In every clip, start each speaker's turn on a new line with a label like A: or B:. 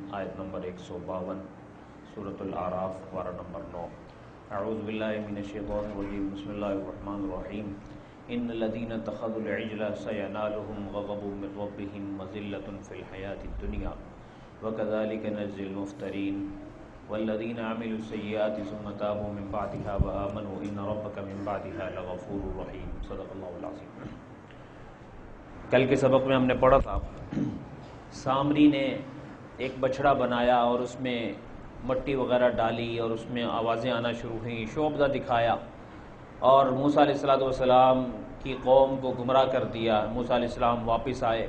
A: آیت نمبر 152 سورۃ الاعراف پارہ نمبر 9۔ اعوذ باللہ من الشیطان الرجیم، بسم اللہ الرحمن الرحیم۔ ان الذین اتخذوا العجل سینالهم غضب من ربهم وذلۃ فی الحیاۃ الدنیا وکذلک نجزی المفترین والذین عملوا السیئات ثم تابوا من بعدها وآمنوا ان ربک من بعدها لغفور رحیم۔ صدق اللہ العظیم۔ کل کے سبق میں ہم نے پڑھا تھا سامری نے ایک بچھڑا بنایا اور اس میں مٹی وغیرہ ڈالی اور اس میں آوازیں آنا شروع ہوئیں، شعبدہ دکھایا اور موسیٰ علیہ السلام کی قوم کو گمراہ کر دیا۔ موسیٰ علیہ السلام واپس آئے،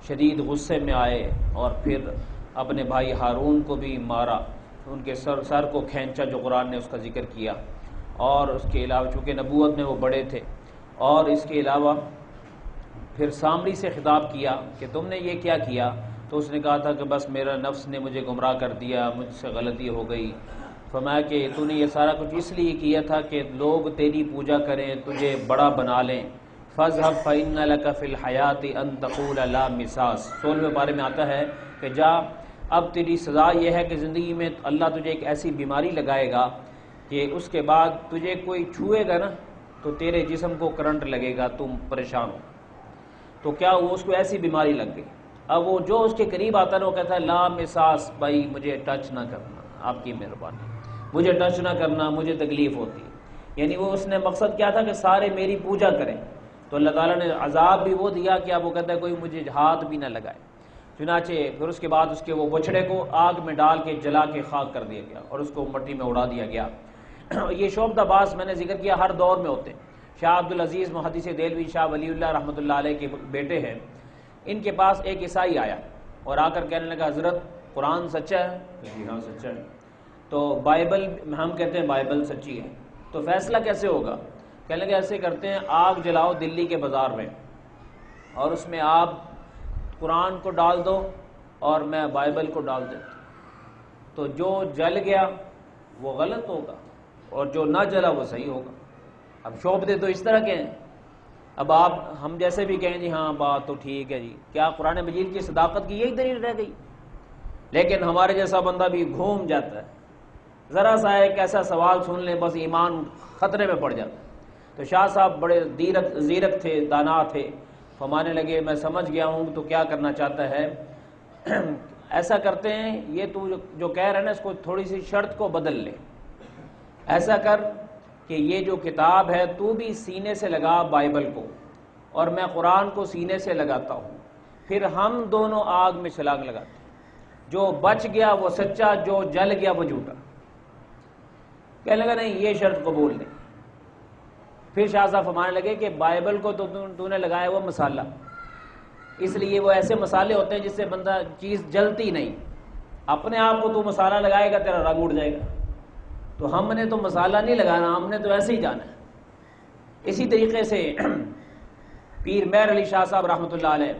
A: شدید غصے میں آئے اور پھر اپنے بھائی ہارون کو بھی مارا، ان کے سر کو کھینچا، جو قرآن نے اس کا ذکر کیا۔ اور اس کے علاوہ چونکہ نبوت میں وہ بڑے تھے، اور اس کے علاوہ پھر سامری سے خطاب کیا کہ تم نے یہ کیا کیا؟ تو اس نے کہا تھا کہ بس میرا نفس نے مجھے گمراہ کر دیا، مجھ سے غلطی ہو گئی۔ فرمایا کہ تو نے یہ سارا کچھ اس لیے کیا تھا کہ لوگ تیری پوجا کریں، تجھے بڑا بنا لیں۔ فَاذْهَبْ فَإِنَّ لَكَ فِي الْحَيَاةِ أَن تَقُولَ لَا مِسَاسَ، 16ویں پارے میں آتا ہے کہ جا، اب تیری سزا یہ ہے کہ زندگی میں اللہ تجھے ایک ایسی بیماری لگائے گا کہ اس کے بعد تجھے کوئی چھوئے گا نا تو تیرے جسم کو کرنٹ لگے گا، تم پریشان ہو۔ تو کیا وہ اس کو ایسی بیماری لگ گئی؟ اب وہ جو اس کے قریب آتا ہے وہ کہتا ہے لا مساس، بھائی مجھے ٹچ نہ کرنا، آپ کی مہربانی، مجھے ٹچ نہ کرنا، مجھے تکلیف ہوتی ہے۔ یعنی وہ اس نے مقصد کیا تھا کہ سارے میری پوجا کریں، تو اللہ تعالیٰ نے عذاب بھی وہ دیا کہ اب وہ کہتا ہے کوئی مجھے ہاتھ بھی نہ لگائے۔ چنانچہ پھر اس کے بعد اس کے وہ بچڑے کو آگ میں ڈال کے جلا کے خاک کر دیا گیا اور اس کو مٹی میں اڑا دیا گیا۔ یہ شعبدہ باز میں نے ذکر کیا ہر دور میں ہوتے ہیں۔ شاہ عبدالعزیز محدث دہلوی شاہ ولی اللہ رحمۃ اللہ علیہ کے بیٹے ہیں، ان کے پاس ایک عیسائی آیا اور آ کر کہنے لگا حضرت قرآن سچا ہے؟ جی ہاں سچا ہے۔ تو بائبل، ہم کہتے ہیں بائبل سچی ہے، تو فیصلہ کیسے ہوگا؟ کہنے لگا ایسے کرتے ہیں، آگ جلاؤ دلی کے بازار میں اور اس میں آپ قرآن کو ڈال دو اور میں بائبل کو ڈال دیتا ہوں، تو جو جل گیا وہ غلط ہوگا اور جو نہ جلا وہ صحیح ہوگا۔ اب شعبدے تو اس طرح کے ہیں۔ اب آپ ہم جیسے بھی کہیں جی ہاں بات تو ٹھیک ہے جی، کیا قرآن مجید کی صداقت کی یہی دلیل رہ گئی؟ لیکن ہمارے جیسا بندہ بھی گھوم جاتا ہے، ذرا سا ایک ایسا سوال سن لیں بس ایمان خطرے میں پڑ جاتا ہے۔ تو شاہ صاحب بڑے زیرک تھے، دانا تھے، فرمانے لگے میں سمجھ گیا ہوں تو کیا کرنا چاہتا ہے۔ ایسا کرتے ہیں، یہ تو جو کہہ رہے ہیں نا اس کو تھوڑی سی شرط کو بدل لے، ایسا کر کہ یہ جو کتاب ہے تو بھی سینے سے لگا بائبل کو اور میں قرآن کو سینے سے لگاتا ہوں، پھر ہم دونوں آگ میں چھلانگ لگاتے ہیں، جو بچ گیا وہ سچا، جو جل گیا وہ جھوٹا۔ کہنے لگا نہیں یہ شرط قبول نہیں۔ پھر شاہ صاحب فرمانے لگے کہ بائبل کو تو نے لگایا وہ مسالہ، اس لیے وہ ایسے مسالے ہوتے ہیں جس سے بندہ چیز جلتی نہیں، اپنے آپ کو تو مسالہ لگائے گا تیرا رنگ اڑ جائے گا، تو ہم نے تو مسالہ نہیں لگانا، ہم نے تو ایسے ہی جانا ہے۔ اسی طریقے سے پیر مہر علی شاہ صاحب رحمۃ اللہ علیہ،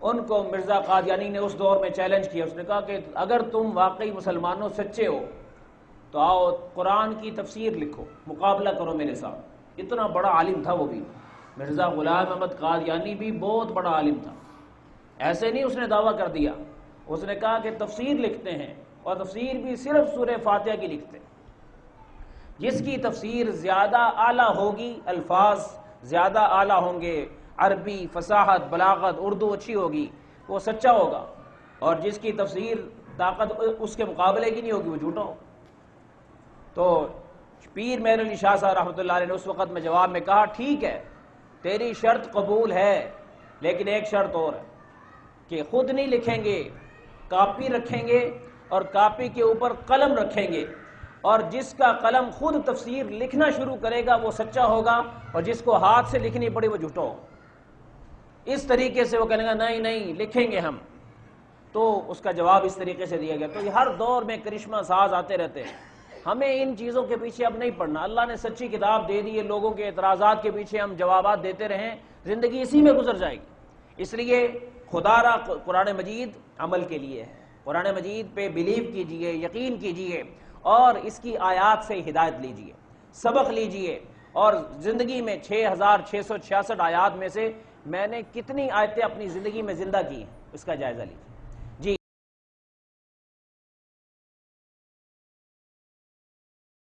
A: ان کو مرزا قادیانی نے اس دور میں چیلنج کیا، اس نے کہا کہ اگر تم واقعی مسلمانوں سچے ہو تو آؤ قرآن کی تفسیر لکھو، مقابلہ کرو میرے ساتھ۔ اتنا بڑا عالم تھا وہ بھی، مرزا غلام احمد قادیانی بھی بہت بڑا عالم تھا، ایسے نہیں اس نے دعویٰ کر دیا، اس نے کہا کہ تفسیر لکھتے ہیں اور تفسیر بھی صرف سورہ فاتحہ کی لکھتے ہیں، جس کی تفسیر زیادہ اعلیٰ ہوگی، الفاظ زیادہ اعلیٰ ہوں گے، عربی فصاحت بلاغت اردو اچھی ہوگی، وہ سچا ہوگا، اور جس کی تفسیر طاقت اس کے مقابلے کی نہیں ہوگی وہ جھوٹا ہوگا۔ تو پیر مہر علی شاہ صاحب رحمۃ اللہ علیہ نے اس وقت میں جواب میں کہا ٹھیک ہے تیری شرط قبول ہے، لیکن ایک شرط اور ہے کہ خود نہیں لکھیں گے، کاپی رکھیں گے اور کاپی کے اوپر قلم رکھیں گے، اور جس کا قلم خود تفسیر لکھنا شروع کرے گا وہ سچا ہوگا، اور جس کو ہاتھ سے لکھنی پڑے وہ جھوٹا ہوگا۔ اس طریقے سے وہ کہنے گا نہیں نہیں لکھیں گے ہم، تو اس کا جواب اس طریقے سے دیا گیا۔ تو یہ ہر دور میں کرشمہ ساز آتے رہتے ہیں، ہمیں ان چیزوں کے پیچھے اب نہیں پڑنا۔ اللہ نے سچی کتاب دے دی ہے، لوگوں کے اعتراضات کے پیچھے ہم جوابات دیتے رہیں، زندگی اسی میں گزر جائے گی۔ اس لیے خدا را قرآن مجید عمل کے لیے ہے، قرآن مجید پہ بلیو کیجئے، یقین کیجئے اور اس کی آیات سے ہدایت لیجئے، سبق لیجئے، اور زندگی میں 6666 آیات میں سے میں نے کتنی آیتیں اپنی زندگی میں زندہ کی ہیں اس کا جائزہ لیجئے۔